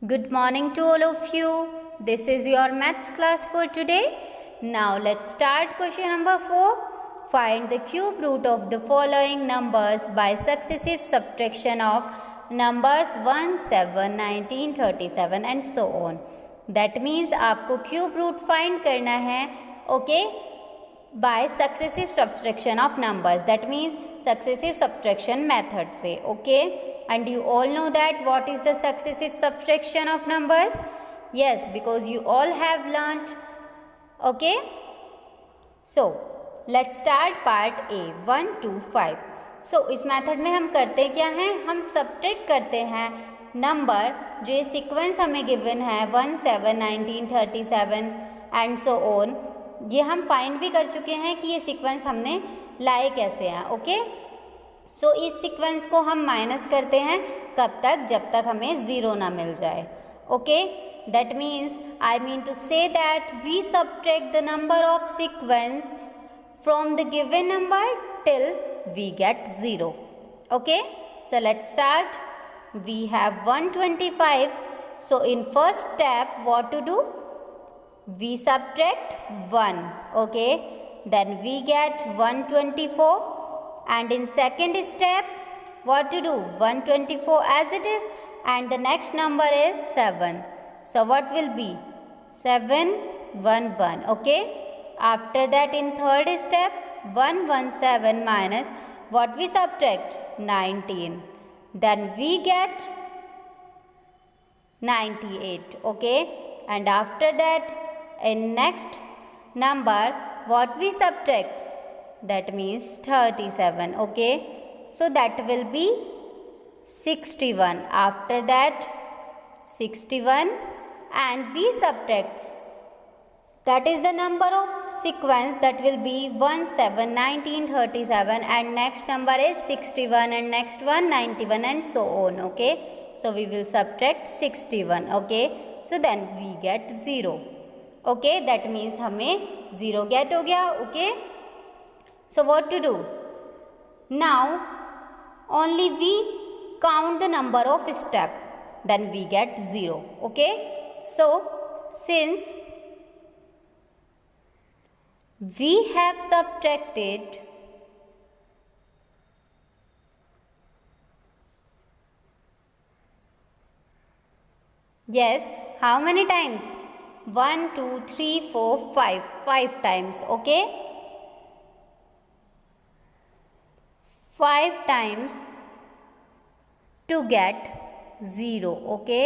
Good morning to all of you. This is your maths class for today. Now let's start question number 4. Find the cube root of the following numbers by successive subtraction of numbers 1, 7, 19, 37 and so on. That means आपको cube root find करना है, okay, by successive subtraction of numbers. That means successive subtraction method से, okay. And you all know that what is the successive subtraction of numbers? Yes, because you all have learnt. Okay. So let's start part A 1 2 5. So इस method में हम करते क्या हैं, हम subtract करते हैं नंबर जो ये सीक्वेंस हमें गिवन है 1 7 19 37 एंड सो ऑन. ये हम फाइंड भी कर चुके हैं कि ये सीक्वेंस हमने लाए कैसे हैं. ओके. सो इस सीक्वेंस को हम माइनस करते हैं कब तक, जब तक हमें ज़ीरो ना मिल जाए. Okay. That means I mean to say that we subtract the number of sequence from the given number till we get zero. Okay. So let's start. We have 125. So in first step what to do, we subtract 1, okay, then we get 124. And in second step what to do, 124 as it is and the next number is 7. So what will be 711, okay. After that in third step 117 minus what we subtract 19, then we get 98, okay. And after that in next number what we subtract, that means 37, okay. So that will be 61. After that 61 and we subtract, that is the number of sequence that will be 1 7 19 37 and next number is 61 and next one 91 and so on, okay. So we will subtract 61, okay. So then we get 0, okay. That means हमें 0 get हो गया, okay. So what to do? Now only we count the number of step, then we get 0, okay. So since we have subtracted yes, how many times? 1 2 3 4 5 times, okay. 5 times to get 0, okay.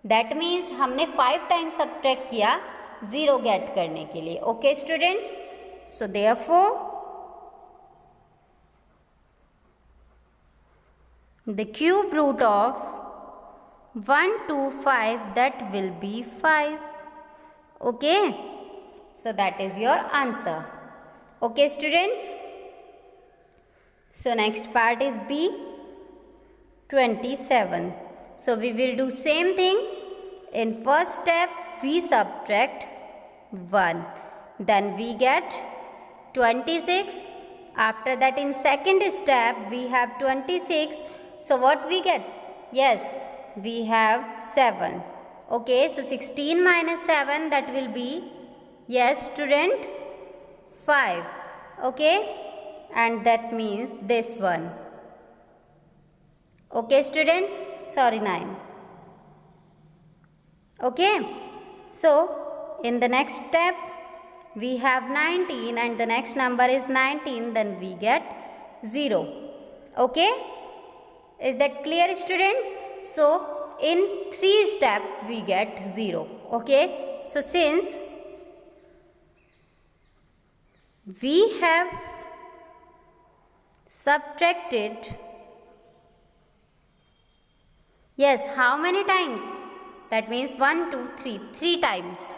That means हमने 5 times subtract किया 0 get करने के लिए, okay students. So therefore the cube root of 125, that will be 5, okay. So that is your answer, okay students. So next part is B 27. So we will do same thing. In first step we subtract 1, then we get 26. After that in second step we have 26. So what we get? Yes, we have 7, okay. So 16 minus 7, that will be, yes student, 5, okay. And that means this one, okay students, sorry 9, okay. So in the next step we have 19 and the next number is 19, then we get 0, okay. Is that clear students? So in 3 step we get 0, okay. So since we have subtracted, yes, how many times? That means 1 2 3 times,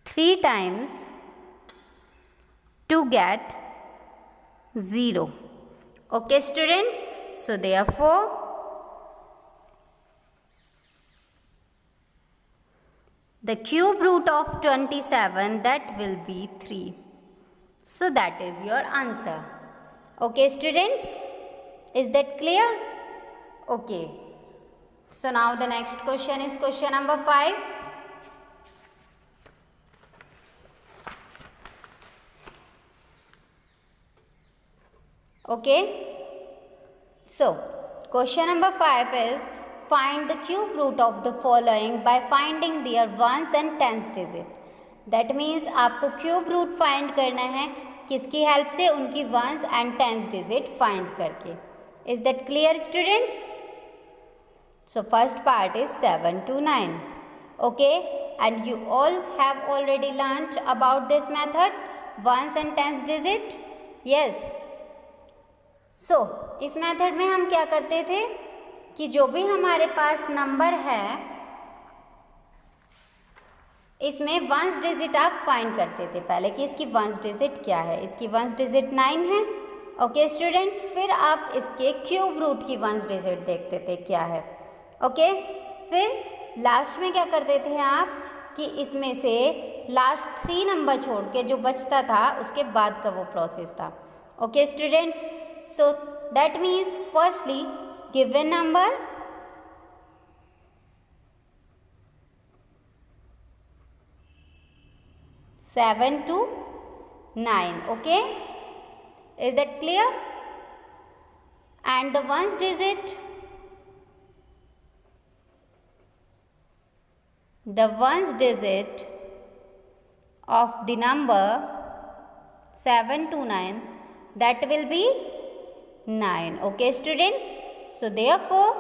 3 times to get 0, okay students. So therefore the cube root of 27, that will be 3. So that is your answer, okay students. Is that clear? Okay. So now the next question is question number 5. Okay. So question number 5 is find the cube root of the following by finding their ones and tens digit. That means आपको cube root find करना है किसकी help से, उनकी ones and tens digit find करके. Is that clear students? So first part is 7 to 9. Okay, and you all have already learnt about this method, ones and tens digit. Yes. So इस method में हम क्या करते थे कि जो भी हमारे पास नंबर है इसमें वंस डिजिट आप फाइंड करते थे पहले कि इसकी वंस डिजिट क्या है. इसकी वंस डिजिट 9 है. ओके स्टूडेंट्स, फिर आप इसके क्यूब रूट की वंस डिजिट देखते थे क्या है. ओके, फिर लास्ट में क्या करते थे आप कि इसमें से लास्ट 3 नंबर छोड़ के जो बचता था उसके बाद का वो प्रोसेस था. Okay students, so that means firstly given number seven to 9. Okay, is that clear? And the ones digit, the ones digit of the number 7 to 9, that will be 9. Okay students, so therefore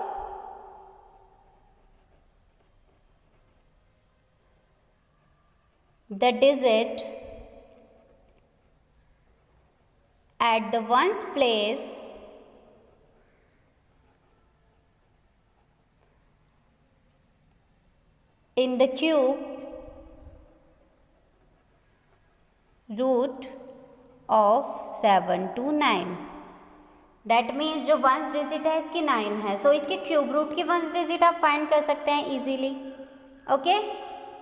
the digit at the ones place in the cube root of 7 to 9. That means जो ones digit है इसकी 9 है. सो इसके cube root की ones digit आप find कर सकते हैं इजीली. ओके,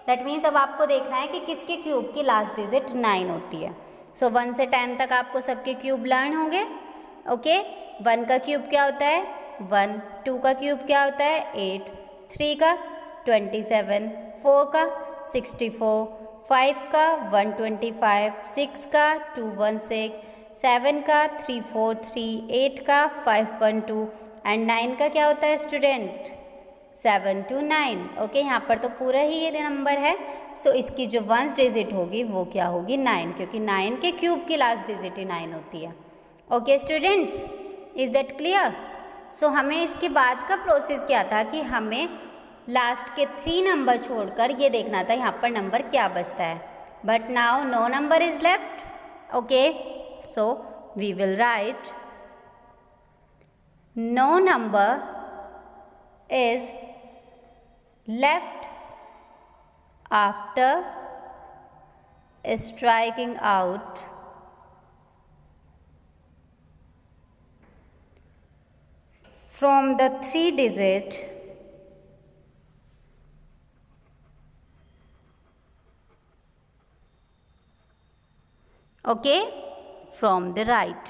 दैट मीन्स अब आपको देखना है कि किसके क्यूब की लास्ट डिजिट 9 होती है. सो 1 से 10 तक आपको सबके क्यूब लर्न होंगे. ओके, 1 का क्यूब क्या होता है 1, 2 का क्यूब क्या होता है 8, 3 का 27, 4 का 64, 5 का 125, 6 का 216, 7 का 343, 8 का 512 एंड 9 का क्या होता है स्टूडेंट 7 to 9. ओके, यहाँ पर तो पूरा ही ये नंबर है. सो इसकी जो वंस डिजिट होगी वो क्या होगी 9, क्योंकि 9 के क्यूब की लास्ट डिजिट ही 9 होती है. Okay students, is that clear? So हमें इसके बाद का प्रोसेस क्या था कि हमें लास्ट के 3 नंबर छोड़कर ये देखना था यहाँ पर नंबर क्या बचता है. But now no number is left. Okay, so we will write no number is left after striking out from the 3 digit okay from the right.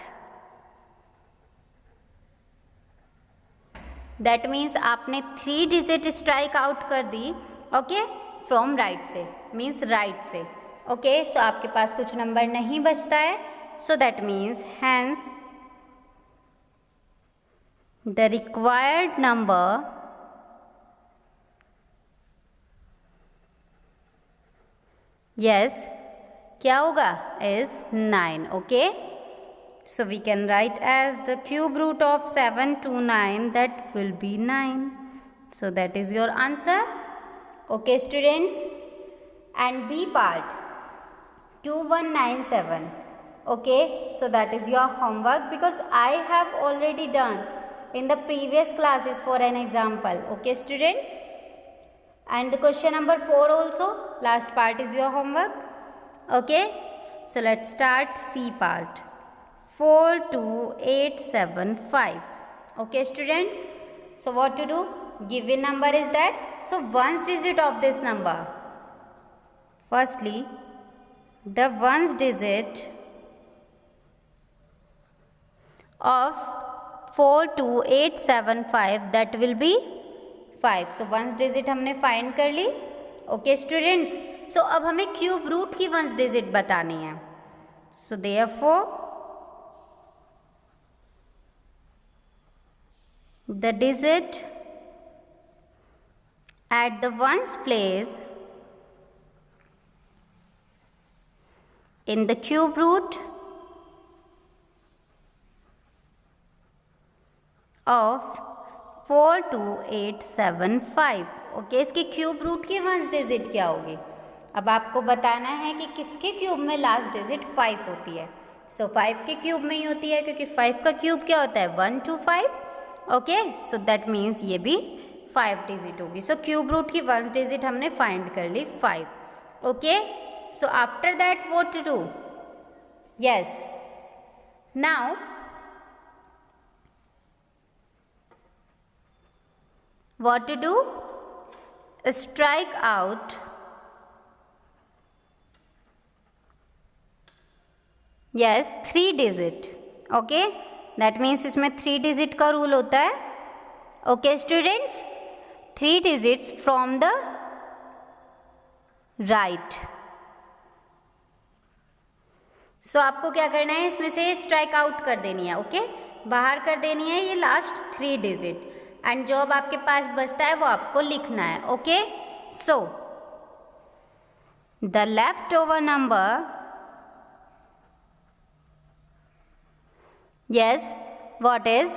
That means आपने 3 डिजिट स्ट्राइक आउट कर दी. Okay, from right से means right से. Okay, so आपके पास कुछ number नहीं बचता है. So that means hence the required number yes क्या होगा is 9. Okay, so we can write as the cube root of 7 to 9, that will be 9. So that is your answer. Okay students, and B part 2197. Okay, so that is your homework because I have already done in the previous classes for an example. Okay students, and the question number 4 also, last part is your homework. Okay, so let's start C part 42875. Okay students, so what to do? Given number is that, so ones digit of this number, firstly the ones digit of 42875 that will be 5. So once digit हमने find कर ली. Okay students, सो अब हमें cube root की ones digit बतानी है. So therefore the digit at the ones place in the cube root of 42875. Okay, इसके cube root की ones digit क्या होगी. अब आपको बताना है कि किसके क्यूब में लास्ट डिजिट 5 होती है. सो 5 के क्यूब में ही होती है, क्योंकि 5 का क्यूब क्या होता है 1 to 5. Okay, so that means ये भी 5 डिजिट होगी. सो क्यूब रूट की वंस डिजिट हमने फाइंड कर ली 5. Okay, so after that what to do. Yes, now what to do? Strike out yes 3 digit. Okay, that means इसमें 3 digit का rule होता है. Okay students, 3 digits from the right. So आपको क्या करना है, इसमें से स्ट्राइक आउट कर देनी है. ओके, बाहर कर देनी है ये लास्ट 3 डिजिट, एंड जो अब आपके पास बचता है वो आपको लिखना है. Okay, so the left over number, yes what is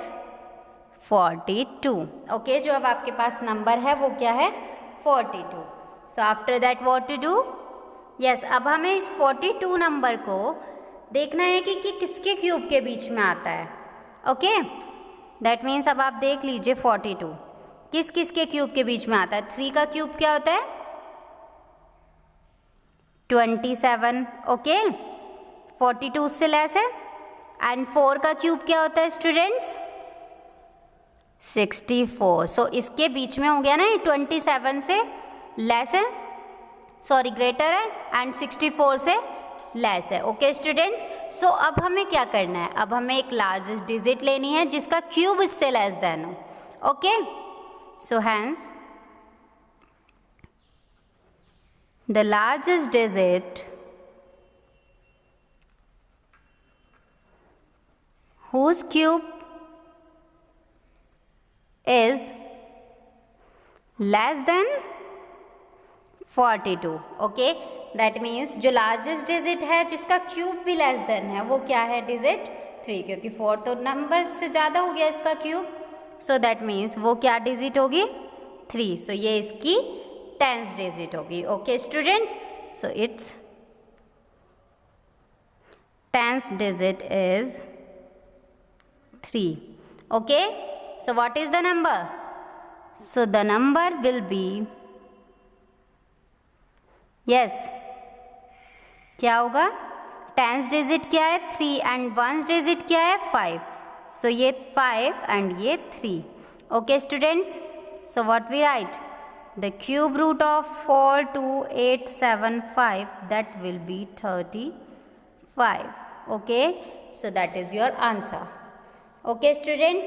42. Okay, जो अब आपके पास नंबर है वो क्या है 42. So after that what to do. Yes, अब हमें इस 42 नंबर को देखना है कि किसके क्यूब के बीच में आता है. ओके, दैट मीन्स अब आप देख लीजिए 42 किस किस के क्यूब के बीच में आता है. 3 का क्यूब क्या होता है 27. ओके, 42 से लेस है. एंड 4 का क्यूब क्या होता है स्टूडेंट्स 64. सो इसके बीच में हो गया ना, ये 27 से लेस है, सॉरी ग्रेटर है, एंड 64 से लेस है. ओके स्टूडेंट्स, सो अब हमें क्या करना है, अब हमें एक लार्जेस्ट डिजिट लेनी है जिसका क्यूब इससे लेस देन हो. Okay, so hence the largest digit whose cube is less than 42. Okay, that means जो लार्जेस्ट डिजिट है जिसका क्यूब भी लेस देन है वो क्या है डिजिट 3, क्योंकि 4 तो नंबर से ज़्यादा हो गया इसका क्यूब. सो दैट मीन्स वो क्या डिजिट होगी 3. सो ये इसकी 10th डिजिट होगी. Okay students, so it's 10th digit is 3. Okay, so what is the number? So the number will be, yes, क्या होगा 10th digit क्या है 3 and 1st digit क्या है 5. So ये 5 and ये 3. Okay students, so what we write? The cube root of 42875, that will be 35. Okay, so that is your answer. Okay students,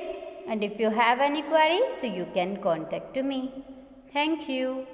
and if you have any query, so you can contact to me. Thank you.